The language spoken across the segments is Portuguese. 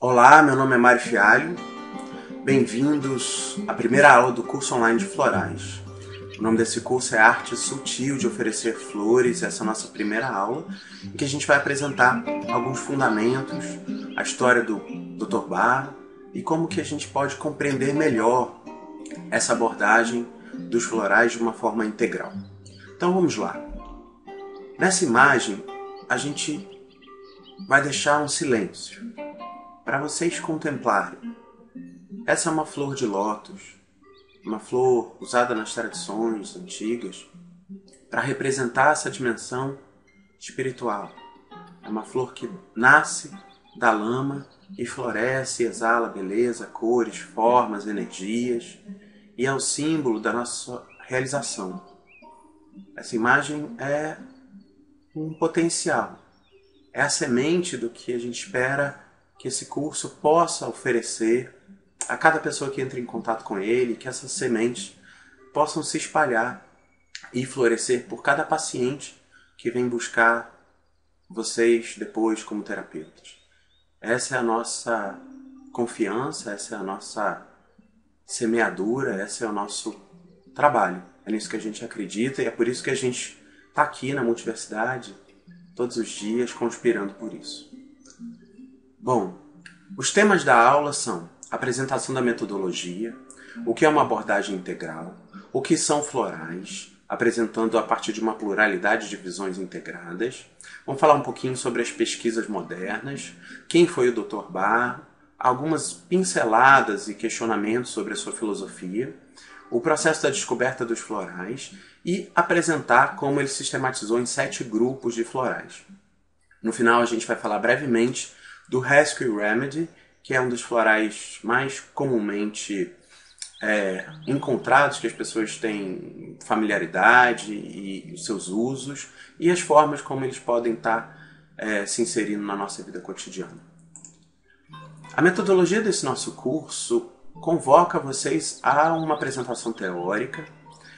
Olá, meu nome é Mário Fialho. Bem-vindos à primeira aula do curso online de florais. O nome desse curso é Arte Sutil de Oferecer Flores. Essa é a nossa primeira aula, em que a gente vai apresentar alguns fundamentos, a história do Dr. Barro e como que a gente pode compreender melhor essa abordagem dos florais de uma forma integral. Então vamos lá. Nessa imagem, a gente vai deixar um silêncio para vocês contemplarem. Essa é uma flor de lótus, uma flor usada nas tradições antigas para representar essa dimensão espiritual. É uma flor que nasce da lama e floresce, exala beleza, cores, formas, energias, e é o símbolo da nossa realização. Essa imagem é um potencial, é a semente do que a gente espera que esse curso possa oferecer a cada pessoa que entra em contato com ele, que essas sementes possam se espalhar e florescer por cada paciente que vem buscar vocês depois como terapeutas. Essa é a nossa confiança, essa é a nossa semeadura, esse é o nosso trabalho. É nisso que a gente acredita e é por isso que a gente está aqui na Multiversidade todos os dias conspirando por isso. Bom, os temas da aula são apresentação da metodologia, o que é uma abordagem integral, o que são florais, apresentando a partir de uma pluralidade de visões integradas. Vamos falar um pouquinho sobre as pesquisas modernas, quem foi o Dr. Barro, algumas pinceladas e questionamentos sobre a sua filosofia, o processo da descoberta dos florais e apresentar como ele sistematizou em 7 grupos de florais. No final a gente vai falar brevemente do Rescue Remedy, que é um dos florais mais comumente encontrados, que as pessoas têm familiaridade e os seus usos, e as formas como eles podem estar se inserindo na nossa vida cotidiana. A metodologia desse nosso curso convoca vocês a uma apresentação teórica,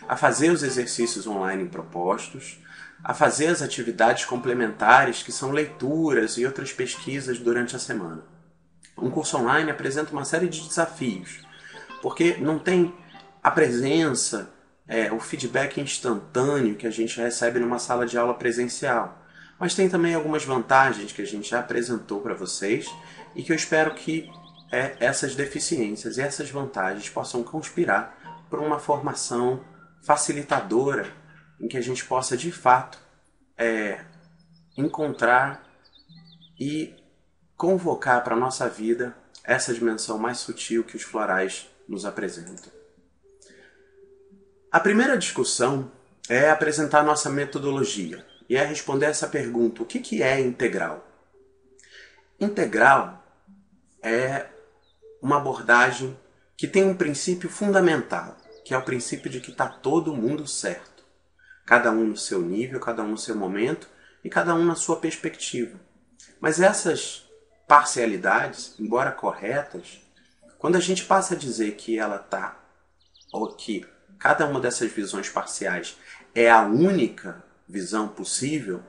a fazer os exercícios online propostos, a fazer as atividades complementares, que são leituras e outras pesquisas durante a semana. Um curso online apresenta uma série de desafios, porque não tem a presença, o feedback instantâneo que a gente recebe numa sala de aula presencial. Mas tem também algumas vantagens que a gente já apresentou para vocês e que eu espero que essas deficiências e essas vantagens possam conspirar para uma formação facilitadora em que a gente possa, de fato, encontrar e convocar para a nossa vida essa dimensão mais sutil que os florais nos apresentam. A primeira discussão é apresentar a nossa metodologia e é responder essa pergunta: o que é integral? Integral é uma abordagem que tem um princípio fundamental, que é o princípio de que está todo mundo certo. Cada um no seu nível, cada um no seu momento e cada um na sua perspectiva. Mas essas parcialidades, embora corretas, quando a gente passa a dizer que ela está, ou que cada uma dessas visões parciais é a única visão possível,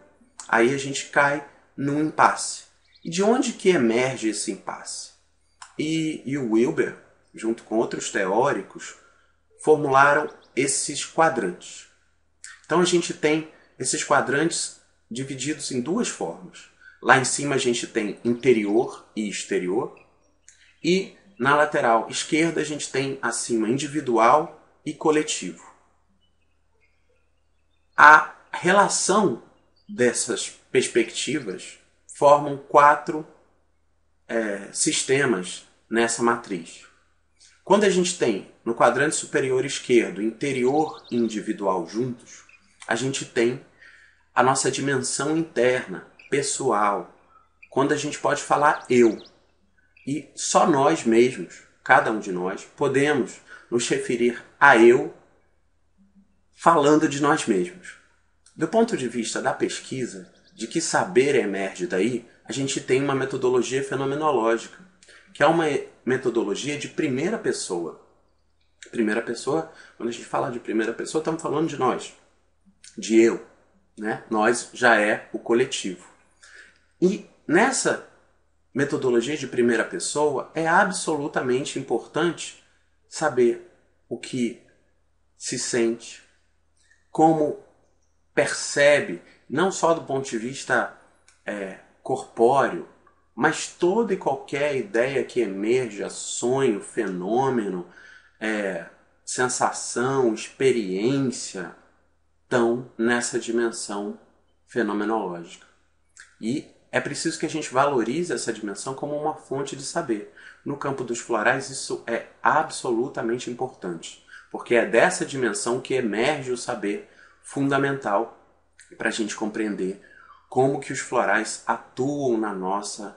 aí a gente cai num impasse. E de onde que emerge esse impasse? E o Wilber, junto com outros teóricos, formularam esses quadrantes. Então a gente tem esses quadrantes divididos em 2 formas. Lá em cima a gente tem interior e exterior. E na lateral esquerda a gente tem acima individual e coletivo. A relação dessas perspectivas formam 4 sistemas nessa matriz. Quando a gente tem no quadrante superior esquerdo interior e individual juntos, a gente tem a nossa dimensão interna, pessoal, quando a gente pode falar eu. E só nós mesmos, cada um de nós, podemos nos referir a eu falando de nós mesmos. Do ponto de vista da pesquisa, de que saber emerge daí, a gente tem uma metodologia fenomenológica, que é uma metodologia de primeira pessoa. Primeira pessoa, quando a gente fala de primeira pessoa, estamos falando de nós, de eu, né? Nós já é o coletivo. E nessa metodologia de primeira pessoa, é absolutamente importante saber o que se sente, como percebe, não só do ponto de vista corpóreo, mas toda e qualquer ideia que emerja, sonho, fenômeno, sensação, experiência, estão nessa dimensão fenomenológica. E é preciso que a gente valorize essa dimensão como uma fonte de saber. No campo dos florais isso é absolutamente importante, porque é dessa dimensão que emerge o saber fundamental para a gente compreender como que os florais atuam na nossa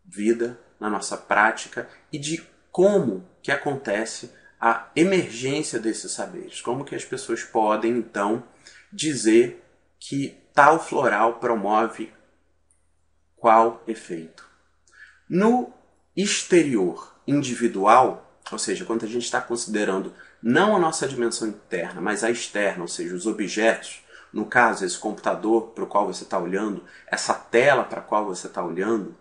vida, na nossa prática, e de como que acontece a emergência desses saberes. Como que as pessoas podem, então, dizer que tal floral promove qual efeito. No exterior individual, ou seja, quando a gente está considerando não a nossa dimensão interna, mas a externa, ou seja, os objetos, no caso, esse computador para o qual você está olhando, essa tela para a qual você está olhando,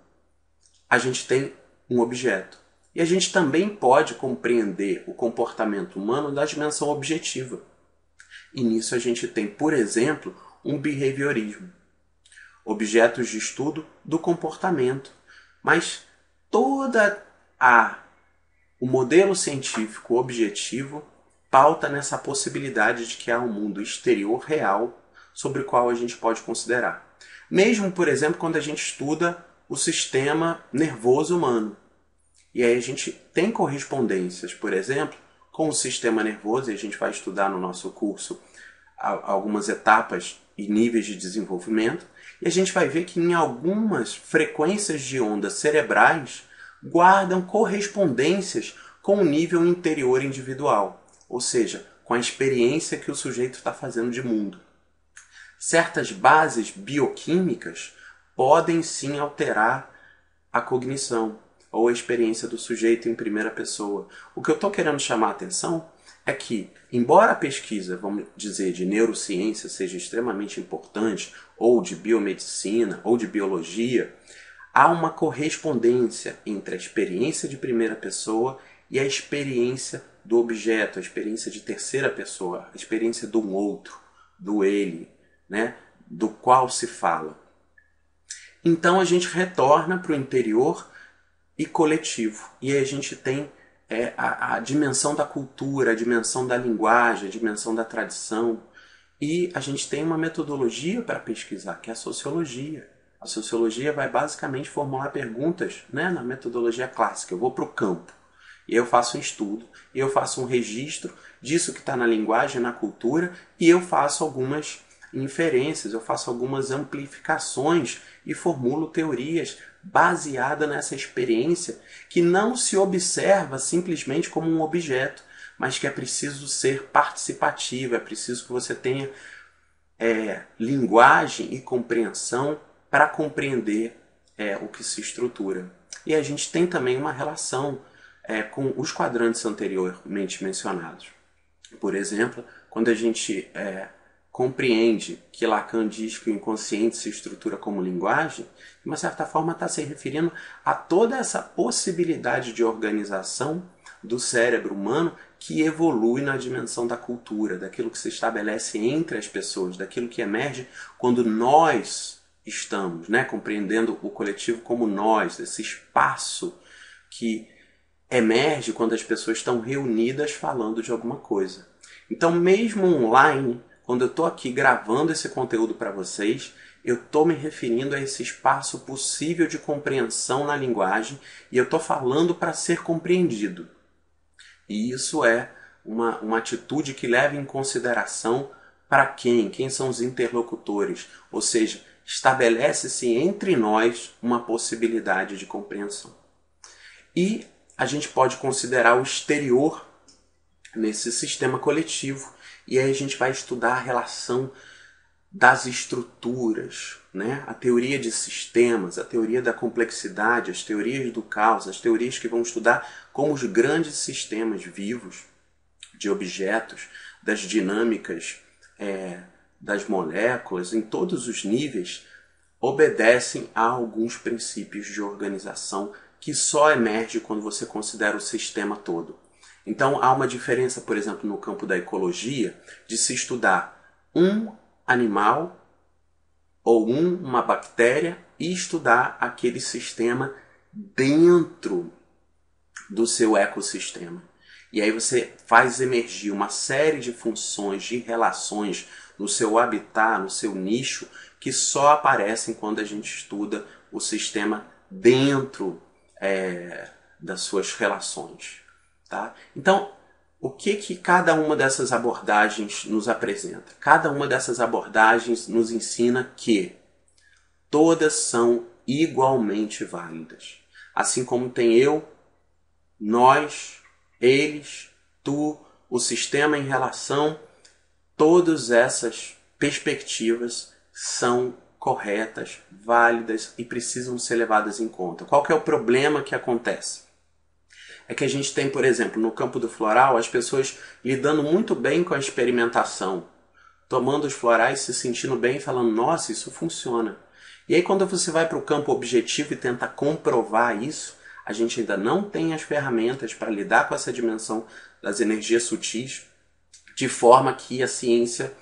a gente tem um objeto. E a gente também pode compreender o comportamento humano da dimensão objetiva. E nisso a gente tem, por exemplo, um behaviorismo. Objetos de estudo do comportamento. Mas o modelo científico objetivo pauta nessa possibilidade de que há um mundo exterior real sobre o qual a gente pode considerar. Mesmo, por exemplo, quando a gente estuda o sistema nervoso humano. E aí a gente tem correspondências, por exemplo, com o sistema nervoso, e a gente vai estudar no nosso curso algumas etapas e níveis de desenvolvimento, e a gente vai ver que em algumas frequências de ondas cerebrais guardam correspondências com o nível interior individual, ou seja, com a experiência que o sujeito está fazendo de mundo. Certas bases bioquímicas podem sim alterar a cognição ou a experiência do sujeito em primeira pessoa. O que eu estou querendo chamar a atenção é que, embora a pesquisa, vamos dizer, de neurociência seja extremamente importante, ou de biomedicina, ou de biologia, há uma correspondência entre a experiência de primeira pessoa e a experiência do objeto, a experiência de terceira pessoa, a experiência do outro, do ele, né, do qual se fala. Então a gente retorna para o interior e coletivo. E aí a gente tem a dimensão da cultura, a dimensão da linguagem, a dimensão da tradição. E a gente tem uma metodologia para pesquisar, que é a sociologia. A sociologia vai basicamente formular perguntas, né, na metodologia clássica. Eu vou para o campo, e eu faço um estudo, e eu faço um registro disso que está na linguagem, na cultura, e eu faço algumas inferências, eu faço algumas amplificações e formulo teorias baseadas nessa experiência que não se observa simplesmente como um objeto, mas que é preciso ser participativa, é preciso que você tenha linguagem e compreensão para compreender o que se estrutura. E a gente tem também uma relação com os quadrantes anteriormente mencionados. Por exemplo, quando a gente compreende que Lacan diz que o inconsciente se estrutura como linguagem, de uma certa forma está se referindo a toda essa possibilidade de organização do cérebro humano que evolui na dimensão da cultura, daquilo que se estabelece entre as pessoas, daquilo que emerge quando nós estamos, né, compreendendo o coletivo como nós, esse espaço que emerge quando as pessoas estão reunidas falando de alguma coisa. Então, mesmo online, quando eu estou aqui gravando esse conteúdo para vocês, eu estou me referindo a esse espaço possível de compreensão na linguagem e eu estou falando para ser compreendido. E isso é uma atitude que leva em consideração para quem? Quem são os interlocutores? Ou seja, estabelece-se entre nós uma possibilidade de compreensão. E a gente pode considerar o exterior nesse sistema coletivo. E aí a gente vai estudar a relação das estruturas, né? A teoria de sistemas, a teoria da complexidade, as teorias do caos, as teorias que vão estudar como os grandes sistemas vivos de objetos, das dinâmicas das moléculas, em todos os níveis, obedecem a alguns princípios de organização que só emerge quando você considera o sistema todo. Então há uma diferença, por exemplo, no campo da ecologia, de se estudar um animal ou uma bactéria e estudar aquele sistema dentro do seu ecossistema. E aí você faz emergir uma série de funções, de relações no seu habitat, no seu nicho, que só aparecem quando a gente estuda o sistema dentro das suas relações. Tá? Então, o que cada uma dessas abordagens nos apresenta? Cada uma dessas abordagens nos ensina que todas são igualmente válidas. Assim como tem eu, nós, eles, tu, o sistema em relação, todas essas perspectivas são corretas, válidas e precisam ser levadas em conta. Qual que é o problema que acontece? É que a gente tem, por exemplo, no campo do floral, as pessoas lidando muito bem com a experimentação, tomando os florais, se sentindo bem e falando, nossa, isso funciona. E aí quando você vai para o campo objetivo e tenta comprovar isso, a gente ainda não tem as ferramentas para lidar com essa dimensão das energias sutis, de forma que a ciência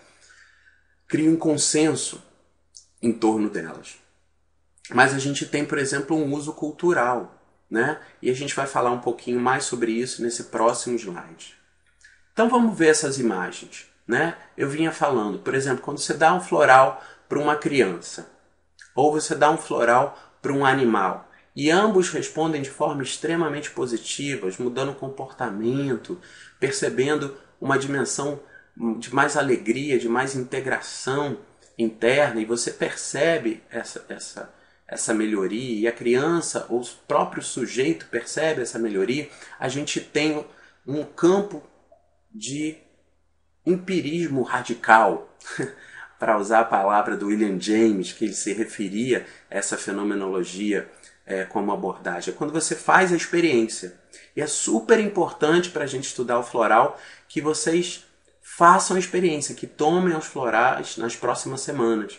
crie um consenso em torno delas. Mas a gente tem, por exemplo, um uso cultural, né? E a gente vai falar um pouquinho mais sobre isso nesse próximo slide. Então vamos ver essas imagens, né? Eu vinha falando, por exemplo, quando você dá um floral para uma criança, ou você dá um floral para um animal, e ambos respondem de forma extremamente positiva, mudando o comportamento, percebendo uma dimensão de mais alegria, de mais integração interna, e você percebe essa melhoria, e a criança ou o próprio sujeito percebe essa melhoria, a gente tem um campo de empirismo radical, para usar a palavra do William James, que ele se referia a essa fenomenologia como abordagem. É quando você faz a experiência. E é super importante para a gente estudar o floral que vocês façam a experiência, que tomem os florais nas próximas semanas.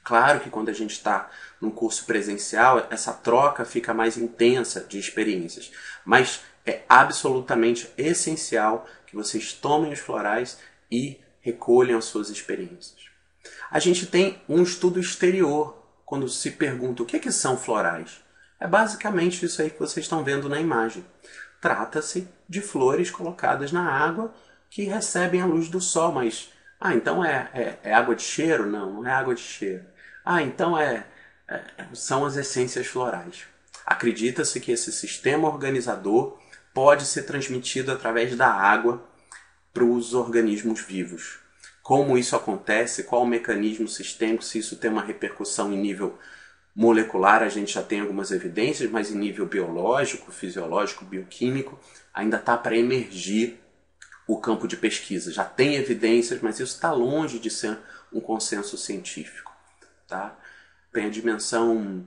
Claro que quando a gente está num curso presencial, essa troca fica mais intensa de experiências. Mas é absolutamente essencial que vocês tomem os florais e recolham as suas experiências. A gente tem um estudo exterior, quando se pergunta o que são florais. É basicamente isso aí que vocês estão vendo na imagem. Trata-se de flores colocadas na água que recebem a luz do sol, mas... então é água de cheiro? Não, não é água de cheiro. Então são as essências florais. Acredita-se que esse sistema organizador pode ser transmitido através da água para os organismos vivos. Como isso acontece, qual o mecanismo sistêmico, se isso tem uma repercussão em nível molecular, a gente já tem algumas evidências, mas em nível biológico, fisiológico, bioquímico, ainda está para emergir o campo de pesquisa. Já tem evidências, mas isso está longe de ser um consenso científico. Tá? Tem a dimensão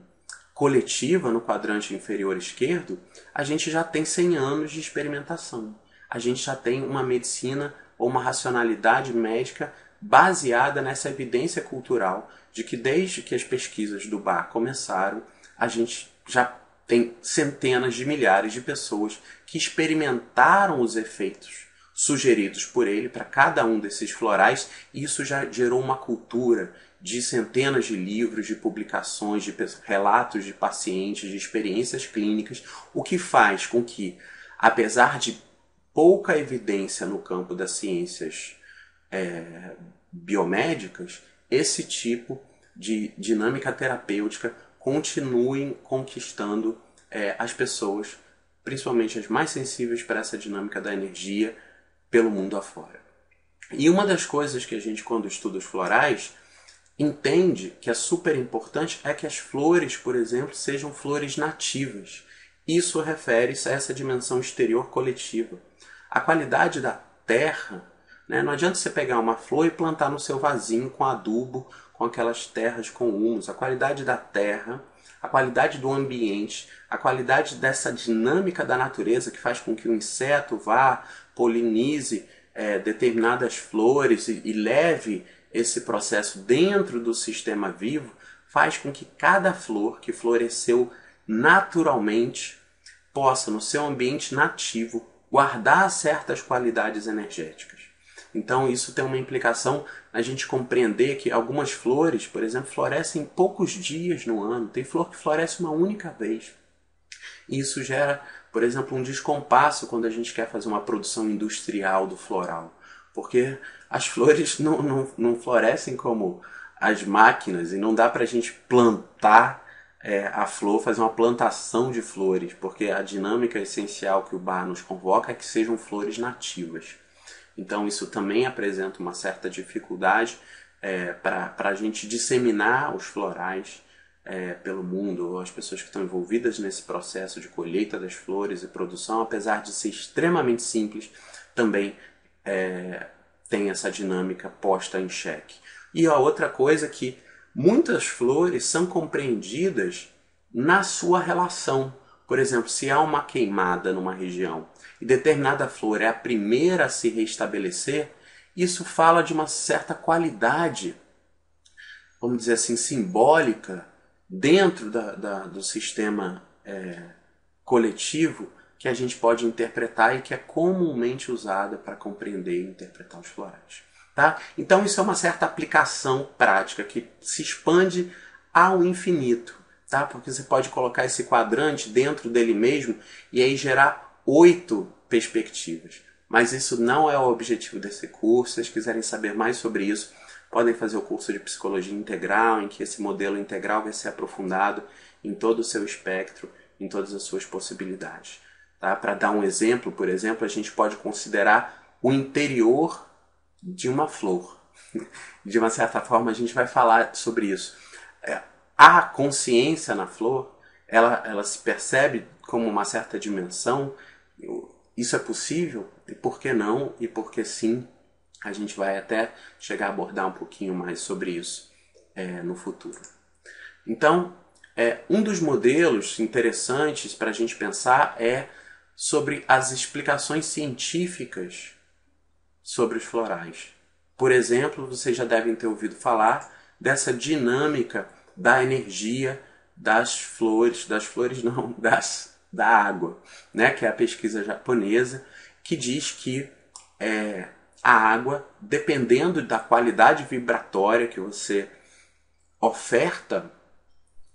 coletiva no quadrante inferior esquerdo, a gente já tem 100 anos de experimentação. A gente já tem uma medicina ou uma racionalidade médica baseada nessa evidência cultural de que desde que as pesquisas do Bach começaram, a gente já tem centenas de milhares de pessoas que experimentaram os efeitos sugeridos por ele para cada um desses florais, e isso já gerou uma cultura de centenas de livros, de publicações, de relatos de pacientes, de experiências clínicas, o que faz com que, apesar de pouca evidência no campo das ciências biomédicas, esse tipo de dinâmica terapêutica continue conquistando as pessoas, principalmente as mais sensíveis para essa dinâmica da energia, pelo mundo afora. E uma das coisas que a gente, quando estuda os florais, entende que é super importante é que as flores, por exemplo, sejam flores nativas. Isso refere-se a essa dimensão exterior coletiva. A qualidade da terra, né? Não adianta você pegar uma flor e plantar no seu vasinho com adubo, com aquelas terras com humus. A qualidade da terra, a qualidade do ambiente, a qualidade dessa dinâmica da natureza que faz com que o inseto vá, polinize determinadas flores e leve esse processo dentro do sistema vivo, faz com que cada flor que floresceu naturalmente possa, no seu ambiente nativo, guardar certas qualidades energéticas. Então isso tem uma implicação na gente compreender que algumas flores, por exemplo, florescem poucos dias no ano. Tem flor que floresce uma única vez. E isso gera, por exemplo, um descompasso quando a gente quer fazer uma produção industrial do floral. Porque as flores não florescem como as máquinas e não dá para a gente plantar a flor, fazer uma plantação de flores, porque a dinâmica essencial que o Bach nos convoca é que sejam flores nativas. Então isso também apresenta uma certa dificuldade para a gente disseminar os florais pelo mundo, ou as pessoas que estão envolvidas nesse processo de colheita das flores e produção, apesar de ser extremamente simples, também tem essa dinâmica posta em xeque. E a outra coisa é que muitas flores são compreendidas na sua relação. Por exemplo, se há uma queimada numa região e determinada flor é a primeira a se restabelecer, isso fala de uma certa qualidade, vamos dizer assim, simbólica, dentro do sistema coletivo, que a gente pode interpretar e que é comumente usada para compreender e interpretar os florais. Tá? Então isso é uma certa aplicação prática que se expande ao infinito, tá? Porque você pode colocar esse quadrante dentro dele mesmo e aí gerar 8 perspectivas. Mas isso não é o objetivo desse curso. Se vocês quiserem saber mais sobre isso, podem fazer o curso de Psicologia Integral, em que esse modelo integral vai ser aprofundado em todo o seu espectro, em todas as suas possibilidades. Tá? Para dar um exemplo, por exemplo, a gente pode considerar o interior de uma flor. De uma certa forma, a gente vai falar sobre isso. A consciência na flor, ela se percebe como uma certa dimensão. Isso é possível? E por que não? E por que sim? A gente vai até chegar a abordar um pouquinho mais sobre isso no futuro. Então, um dos modelos interessantes para a gente pensar é sobre as explicações científicas sobre os florais. Por exemplo, vocês já devem ter ouvido falar dessa dinâmica da energia das flores não, da água, né? Que é a pesquisa japonesa, que diz que a água, dependendo da qualidade vibratória que você oferta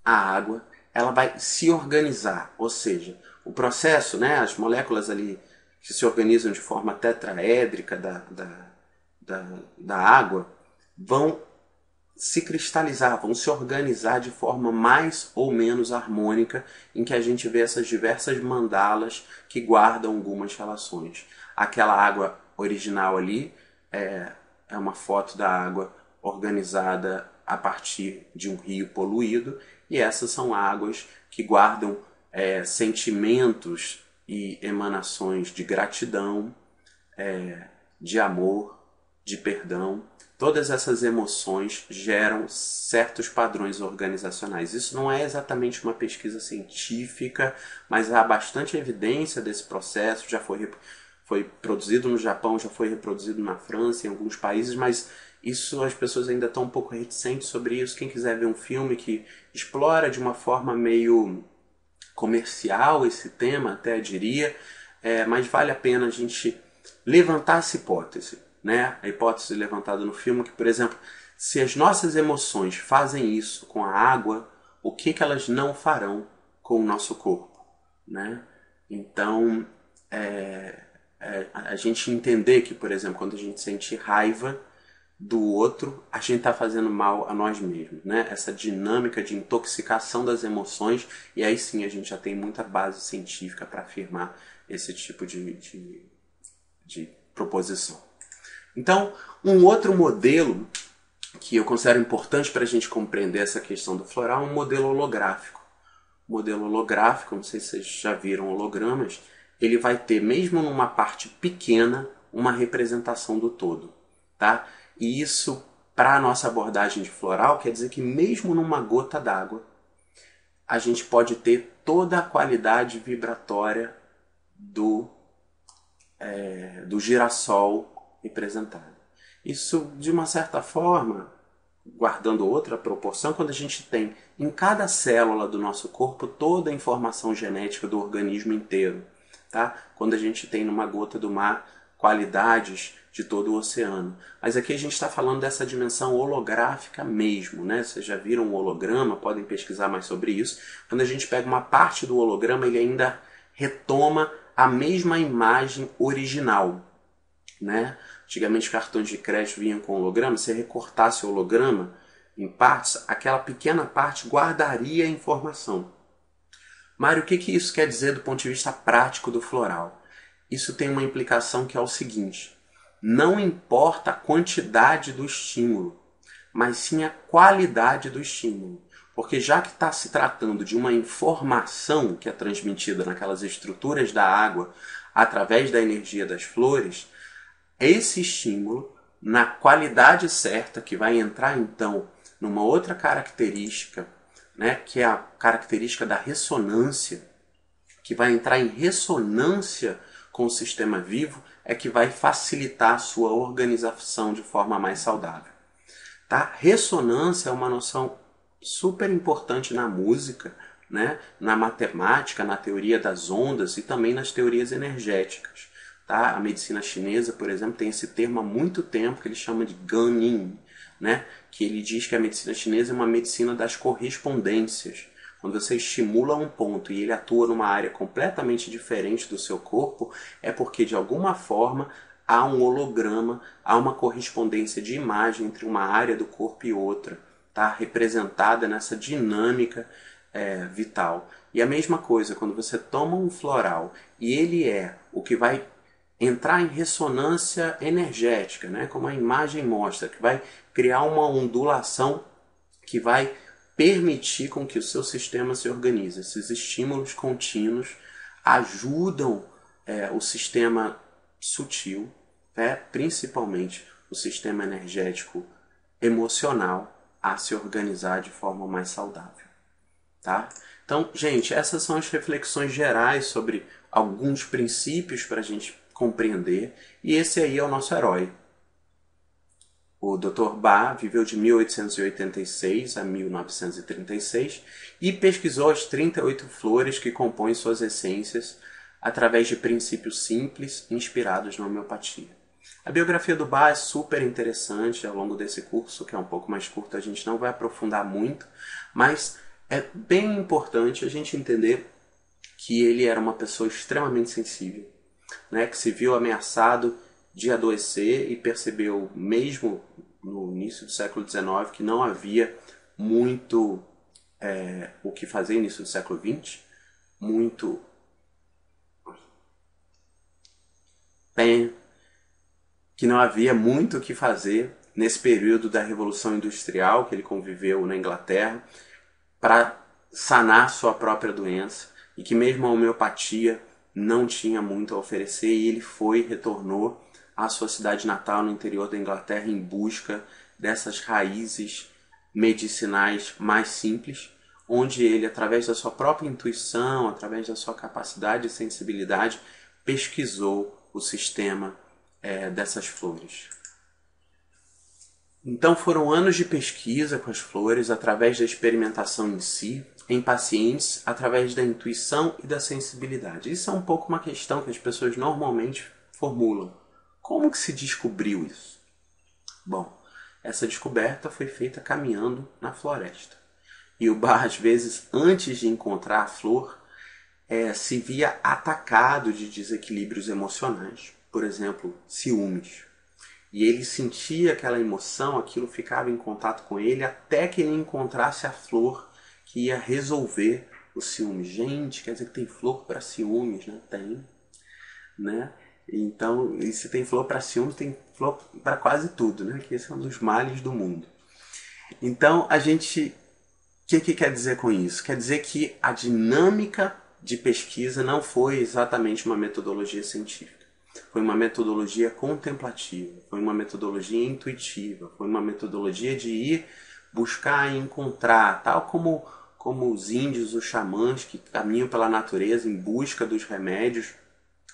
à água, ela vai se organizar, ou seja, o processo, né, as moléculas ali que se organizam de forma tetraédrica da água vão se cristalizar, vão se organizar de forma mais ou menos harmônica, em que a gente vê essas diversas mandalas que guardam algumas relações. Aquela água original ali é uma foto da água organizada a partir de um rio poluído, e essas são águas que guardam sentimentos e emanações de gratidão, de amor, de perdão. Todas essas emoções geram certos padrões organizacionais. Isso não é exatamente uma pesquisa científica, mas há bastante evidência desse processo. Já foi produzido no Japão, já foi reproduzido na França, em alguns países, mas isso as pessoas ainda estão um pouco reticentes sobre isso. Quem quiser ver um filme que explora de uma forma meio comercial esse tema, até diria, mas vale a pena a gente levantar essa hipótese, né? A hipótese levantada no filme que, por exemplo, se as nossas emoções fazem isso com a água, o que elas não farão com o nosso corpo, né? Então, a gente entender que, por exemplo, quando a gente sente raiva do outro, a gente está fazendo mal a nós mesmos, né? Essa dinâmica de intoxicação das emoções, e aí sim a gente já tem muita base científica para afirmar esse tipo de proposição. Então, um outro modelo que eu considero importante para a gente compreender essa questão do floral é um modelo holográfico. O modelo holográfico, não sei se vocês já viram hologramas, ele vai ter, mesmo numa parte pequena, uma representação do todo, tá? E isso, para a nossa abordagem de floral, quer dizer que mesmo numa gota d'água, a gente pode ter toda a qualidade vibratória do girassol representada. Isso, de uma certa forma, guardando outra proporção, quando a gente tem em cada célula do nosso corpo toda a informação genética do organismo inteiro, tá? Quando a gente tem numa gota do mar qualidades de todo o oceano. Mas aqui a gente está falando dessa dimensão holográfica mesmo, né? Vocês já viram um holograma, podem pesquisar mais sobre isso. Quando a gente pega uma parte do holograma, ele ainda retoma a mesma imagem original, né? Antigamente cartões de crédito vinham com holograma, se recortasse o holograma em partes, aquela pequena parte guardaria a informação. Mário, o que isso quer dizer do ponto de vista prático do floral? Isso tem uma implicação que é o seguinte: não importa a quantidade do estímulo, mas sim a qualidade do estímulo. Porque já que está se tratando de uma informação que é transmitida naquelas estruturas da água através da energia das flores, esse estímulo, na qualidade certa, que vai entrar então numa outra característica, né, que é a característica da ressonância, que vai entrar em ressonância com o sistema vivo, é que vai facilitar a sua organização de forma mais saudável. Tá? Ressonância é uma noção super importante na música, né, na matemática, na teoria das ondas e também nas teorias energéticas. Tá? A medicina chinesa, por exemplo, tem esse termo há muito tempo que ele chama de Guanyin, né? Que ele diz que a medicina chinesa é uma medicina das correspondências. Quando você estimula um ponto e ele atua numa área completamente diferente do seu corpo, é porque de alguma forma há um holograma, há uma correspondência de imagem entre uma área do corpo e outra, tá? Representada nessa dinâmica vital. E a mesma coisa, quando você toma um floral e ele é o que vai entrar em ressonância energética, né? Como a imagem mostra, que vai criar uma ondulação que vai permitir com que o seu sistema se organize. Esses estímulos contínuos ajudam o sistema sutil, principalmente o sistema energético emocional, a se organizar de forma mais saudável. Tá? Então, gente, essas são as reflexões gerais sobre alguns princípios para a gente compreender, e esse aí é o nosso herói. O Dr. Ba viveu de 1886 a 1936 e pesquisou as 38 flores que compõem suas essências através de princípios simples inspirados na homeopatia. A biografia do Ba é super interessante. Ao longo desse curso, que é um pouco mais curto, a gente não vai aprofundar muito, mas é bem importante a gente entender que ele era uma pessoa extremamente sensível, né, que se viu ameaçado de adoecer e percebeu, mesmo no início do século XIX, que não havia muito o que fazer no início do século XX, que não havia muito o que fazer nesse período da Revolução Industrial que ele conviveu na Inglaterra para sanar sua própria doença, e que mesmo a homeopatia não tinha muito a oferecer, e ele retornou à sua cidade natal no interior da Inglaterra em busca dessas raízes medicinais mais simples, onde ele, através da sua própria intuição, através da sua capacidade e sensibilidade, pesquisou o sistema dessas flores. Então foram anos de pesquisa com as flores, através da experimentação em si, em pacientes, através da intuição e da sensibilidade. Isso é um pouco uma questão que as pessoas normalmente formulam. Como que se descobriu isso? Bom, essa descoberta foi feita caminhando na floresta. E o Ba, às vezes, antes de encontrar a flor, se via atacado de desequilíbrios emocionais. Por exemplo, ciúmes. E ele sentia aquela emoção, aquilo ficava em contato com ele, até que ele encontrasse a flor que ia resolver o ciúme. Gente, quer dizer que tem flor para ciúmes, né? Tem, né? Então, e se tem flor para ciúmes, tem flor para quase tudo, né? Que esse é um dos males do mundo. Então, a gente... O que quer dizer com isso? Quer dizer que a dinâmica de pesquisa não foi exatamente uma metodologia científica. Foi uma metodologia contemplativa, foi uma metodologia intuitiva, foi uma metodologia de ir buscar e encontrar, tal como os índios, os xamãs que caminham pela natureza em busca dos remédios,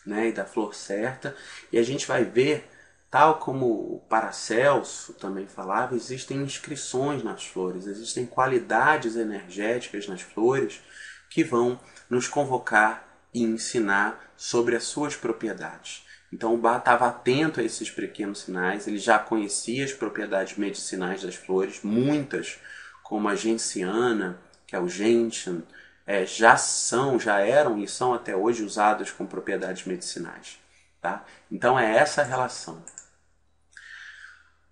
né, e da flor certa. E a gente vai ver Tal como o Paracelso também falava, existem inscrições nas flores, existem qualidades energéticas nas flores que vão nos convocar e ensinar sobre as suas propriedades. Então o Bach estava atento a esses pequenos sinais, ele já conhecia as propriedades medicinais das flores, muitas, como a genciana, que é o gentian, já eram e são até hoje usadas com propriedades medicinais. Tá? Então é essa a relação.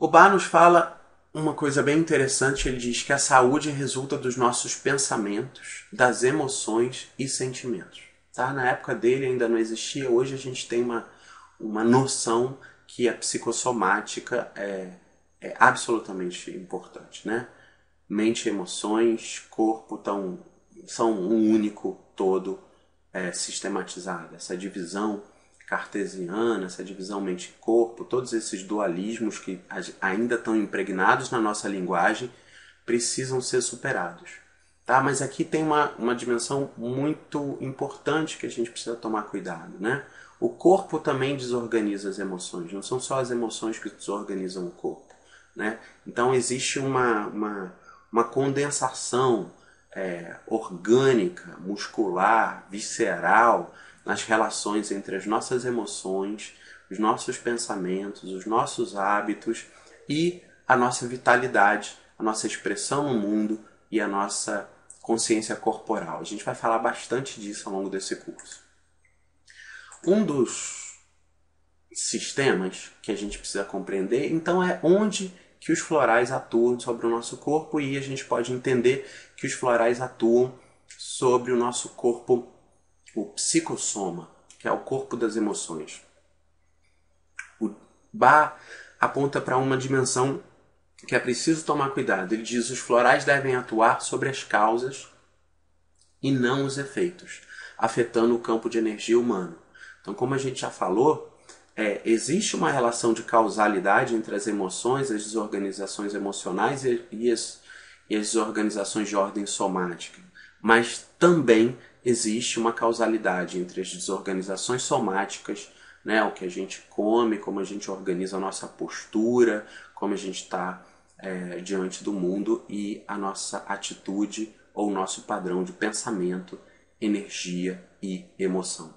O Bach nos fala uma coisa bem interessante, ele diz que a saúde resulta dos nossos pensamentos, das emoções e sentimentos. Tá? Na época dele ainda não existia, hoje a gente tem uma noção que a psicossomática é absolutamente importante. Né? Mente e emoções, corpo são um único todo sistematizado. Essa divisão cartesiana, essa divisão mente e corpo, todos esses dualismos que ainda estão impregnados na nossa linguagem precisam ser superados. Tá? Mas aqui tem uma dimensão muito importante que a gente precisa tomar cuidado. Né? O corpo também desorganiza as emoções, não são só as emoções que desorganizam o corpo. Né? Então existe uma condensação orgânica, muscular, visceral, nas relações entre as nossas emoções, os nossos pensamentos, os nossos hábitos e a nossa vitalidade, a nossa expressão no mundo e a nossa consciência corporal. A gente vai falar bastante disso ao longo desse curso. Um dos sistemas que a gente precisa compreender, então, é onde que os florais atuam sobre o nosso corpo, e a gente pode entender que os florais atuam sobre o nosso corpo, o psicossoma, que é o corpo das emoções. O Bach aponta para uma dimensão que é preciso tomar cuidado. Ele diz que os florais devem atuar sobre as causas e não os efeitos, afetando o campo de energia humano. Então, como a gente já falou, existe uma relação de causalidade entre as emoções, as desorganizações emocionais e as desorganizações de ordem somática. Mas também existe uma causalidade entre as desorganizações somáticas, né, o que a gente come, como a gente organiza a nossa postura, como a gente está diante do mundo, e a nossa atitude ou o nosso padrão de pensamento, energia e emoção.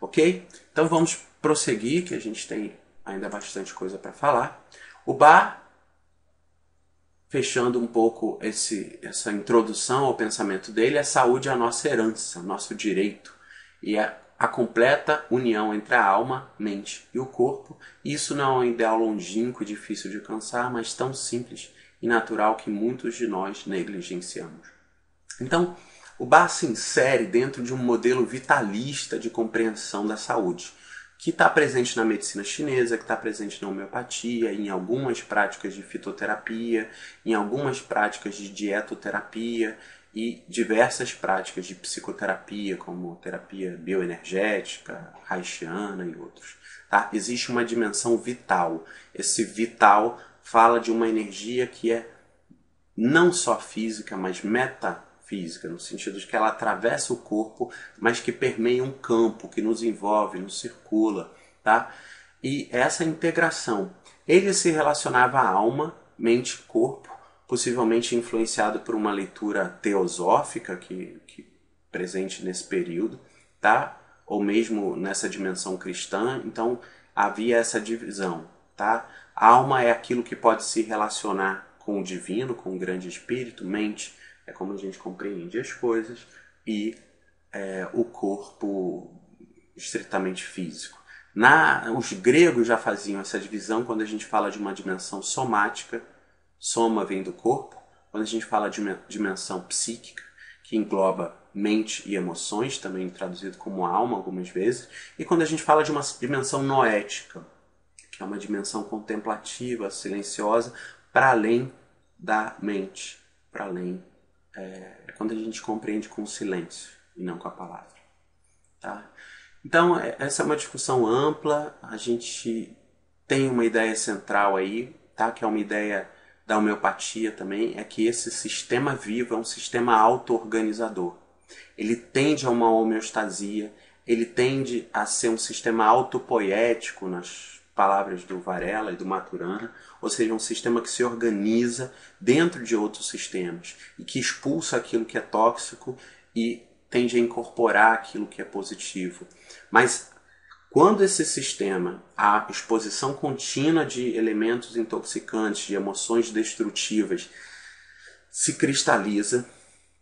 Ok? Então vamos prosseguir, que a gente tem ainda bastante coisa para falar. O Bach, fechando um pouco essa introdução ao pensamento dele, a saúde é a nossa herança, nosso direito, e a completa união entre a alma, mente e o corpo. Isso não é um ideal longínquo e difícil de alcançar, mas tão simples e natural que muitos de nós negligenciamos. Então, o Bach se insere dentro de um modelo vitalista de compreensão da saúde, que está presente na medicina chinesa, que está presente na homeopatia, em algumas práticas de fitoterapia, em algumas práticas de dietoterapia e diversas práticas de psicoterapia, como terapia bioenergética, haitiana e outros. Tá? Existe uma dimensão vital. Esse vital fala de uma energia que é não só física, mas metafísica, no sentido de que ela atravessa o corpo, mas que permeia um campo, que nos envolve, nos circula. Tá? E essa integração. Ele se relacionava à alma, mente e corpo, possivelmente influenciado por uma leitura teosófica que presente nesse período, tá? Ou mesmo nessa dimensão cristã. Então havia essa divisão. Tá? A alma é aquilo que pode se relacionar com o divino, com o grande espírito. Mente é como a gente compreende as coisas, e o corpo estritamente físico. Os gregos já faziam essa divisão quando a gente fala de uma dimensão somática. Soma vem do corpo. Quando a gente fala de uma dimensão psíquica, que engloba mente e emoções, também traduzido como alma algumas vezes. E quando a gente fala de uma dimensão noética, que é uma dimensão contemplativa, silenciosa, para além da mente, para além, quando a gente compreende com o silêncio e não com a palavra. Tá? Então, essa é uma discussão ampla. A gente tem uma ideia central aí, tá? Que é uma ideia da homeopatia também, é que esse sistema vivo é um sistema auto-organizador. Ele tende a uma homeostasia, ele tende a ser um sistema autopoético nas palavras do Varela e do Maturana, ou seja, um sistema que se organiza dentro de outros sistemas e que expulsa aquilo que é tóxico e tende a incorporar aquilo que é positivo. Mas quando esse sistema, a exposição contínua de elementos intoxicantes, de emoções destrutivas, se cristaliza,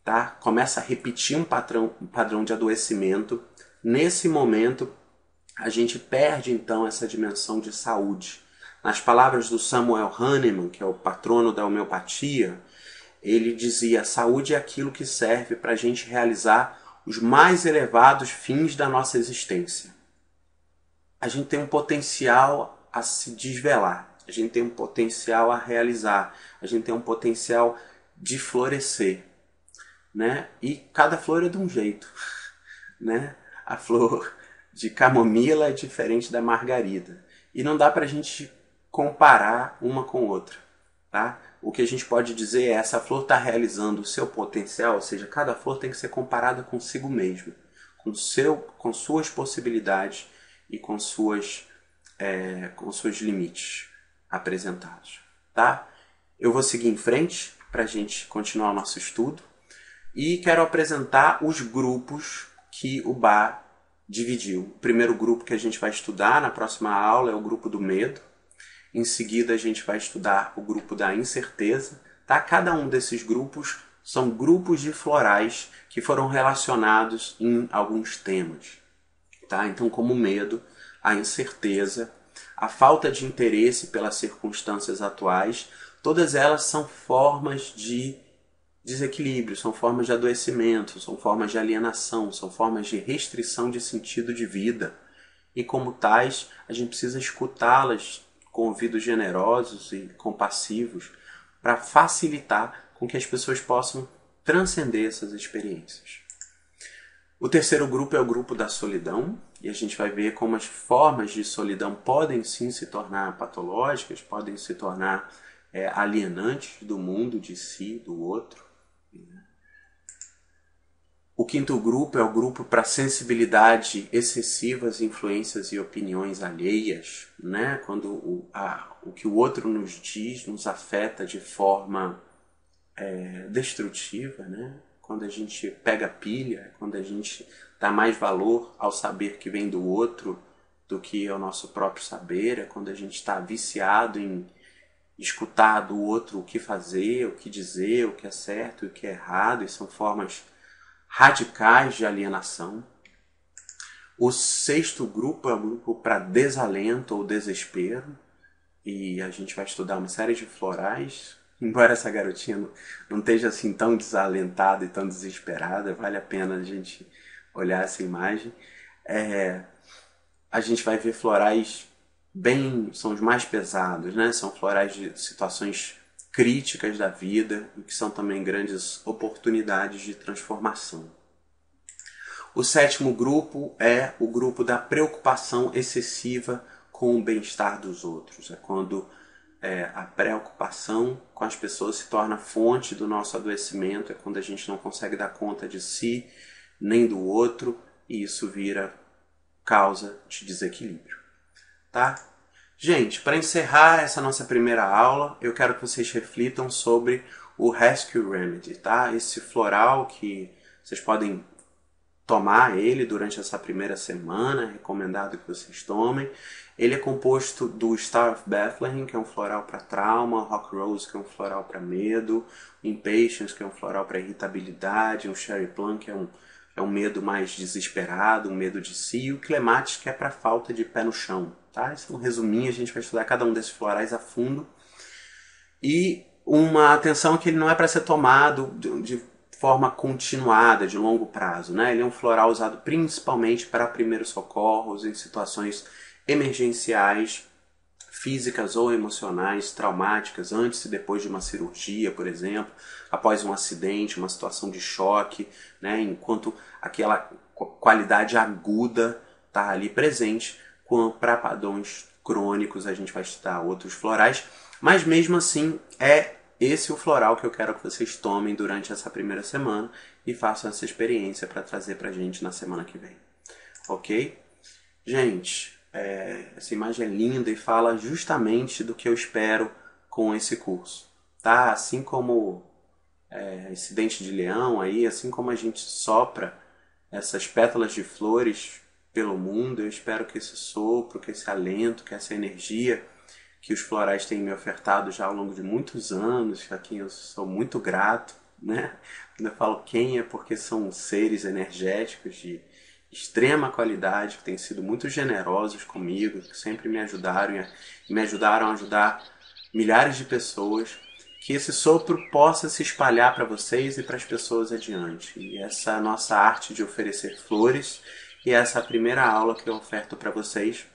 tá? Começa a repetir um padrão de adoecimento, nesse momento a gente perde então essa dimensão de saúde. Nas palavras do Samuel Hahnemann, que é o patrono da homeopatia, ele dizia: saúde é aquilo que serve para a gente realizar os mais elevados fins da nossa existência. A gente tem um potencial a se desvelar, a gente tem um potencial a realizar, a gente tem um potencial de florescer, né? E cada flor é de um jeito, né? A flor de camomila é diferente da margarida e não dá para a gente comparar uma com outra, tá? O que a gente pode dizer é: essa flor está realizando o seu potencial, ou seja, cada flor tem que ser comparada consigo mesma, com suas possibilidades e com seus limites apresentados, tá? Eu vou seguir em frente para a gente continuar o nosso estudo e quero apresentar os grupos que o Bach dividiu. O primeiro grupo que a gente vai estudar na próxima aula é o grupo do medo. Em seguida a gente vai estudar o grupo da incerteza, tá? Cada um desses grupos são grupos de florais que foram relacionados em alguns temas. Tá? Então, como o medo, a incerteza, a falta de interesse pelas circunstâncias atuais, todas elas são formas de desequilíbrio, são formas de adoecimento, são formas de alienação, são formas de restrição de sentido de vida. E como tais, a gente precisa escutá-las com ouvidos generosos e compassivos para facilitar com que as pessoas possam transcender essas experiências. O terceiro grupo é o grupo da solidão, e a gente vai ver como as formas de solidão podem sim se tornar patológicas, podem se tornar alienantes do mundo, de si, do outro. O quinto grupo é o grupo para sensibilidade excessiva às influências e opiniões alheias, né? Quando o que o outro nos diz nos afeta de forma destrutiva, né? Quando a gente pega pilha, quando a gente dá mais valor ao saber que vem do outro do que ao nosso próprio saber, é quando a gente está viciado em escutar do outro o que fazer, o que dizer, o que é certo e o que é errado, e são formas radicais de alienação. O sexto grupo é o grupo para desalento ou desespero, e a gente vai estudar uma série de florais. Embora essa garotinha não esteja assim tão desalentada e tão desesperada, vale a pena a gente olhar essa imagem. A gente vai ver florais são os mais pesados, né? São florais de situações críticas da vida e que são também grandes oportunidades de transformação. O sétimo grupo é o grupo da preocupação excessiva com o bem-estar dos outros. É quando a preocupação com as pessoas se torna fonte do nosso adoecimento, é quando a gente não consegue dar conta de si nem do outro, e isso vira causa de desequilíbrio. Tá? Gente, para encerrar essa nossa primeira aula, eu quero que vocês reflitam sobre o Rescue Remedy, tá? Esse floral que vocês podem tomar ele durante essa primeira semana, é recomendado que vocês tomem. Ele é composto do Star of Bethlehem, que é um floral para trauma, Rock Rose, que é um floral para medo, Impatience, que é um floral para irritabilidade, um Cherry Plum, que é um medo mais desesperado, um medo de si, e o Clematis, que é para falta de pé no chão. Tá? Isso é um resuminho, a gente vai estudar cada um desses florais a fundo. E uma atenção que ele não é para ser tomado de forma continuada, de longo prazo. Né? Ele é um floral usado principalmente para primeiros socorros, em situações emergenciais, físicas ou emocionais, traumáticas, antes e depois de uma cirurgia, por exemplo, após um acidente, uma situação de choque, né? Enquanto aquela qualidade aguda está ali presente, para padrões crônicos a gente vai estudar outros florais, mas mesmo assim é esse o floral que eu quero que vocês tomem durante essa primeira semana e façam essa experiência para trazer para a gente na semana que vem. Ok? Gente, Essa imagem é linda e fala justamente do que eu espero com esse curso, tá? Assim como esse dente de leão aí, assim como a gente sopra essas pétalas de flores pelo mundo, eu espero que esse sopro, que esse alento, que essa energia que os florais têm me ofertado já ao longo de muitos anos, a quem eu sou muito grato, né? Quando eu falo quem, é porque são seres energéticos de extrema qualidade, que têm sido muito generosos comigo, que sempre me ajudaram e me ajudaram a ajudar milhares de pessoas, que esse sopro possa se espalhar para vocês e para as pessoas adiante. E essa nossa arte de oferecer flores, e essa é a primeira aula que eu oferto para vocês,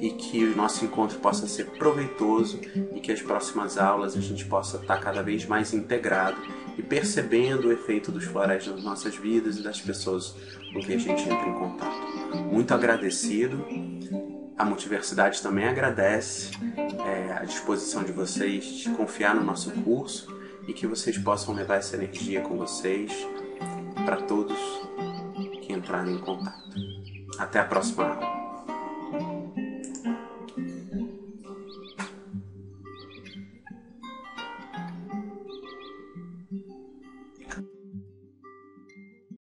e que o nosso encontro possa ser proveitoso e que as próximas aulas a gente possa estar cada vez mais integrado e percebendo o efeito dos florais nas nossas vidas e das pessoas com quem a gente entra em contato. Muito agradecido. A Multiversidade também agradece a disposição de vocês de confiar no nosso curso e que vocês possam levar essa energia com vocês para todos que entrarem em contato. Até a próxima aula.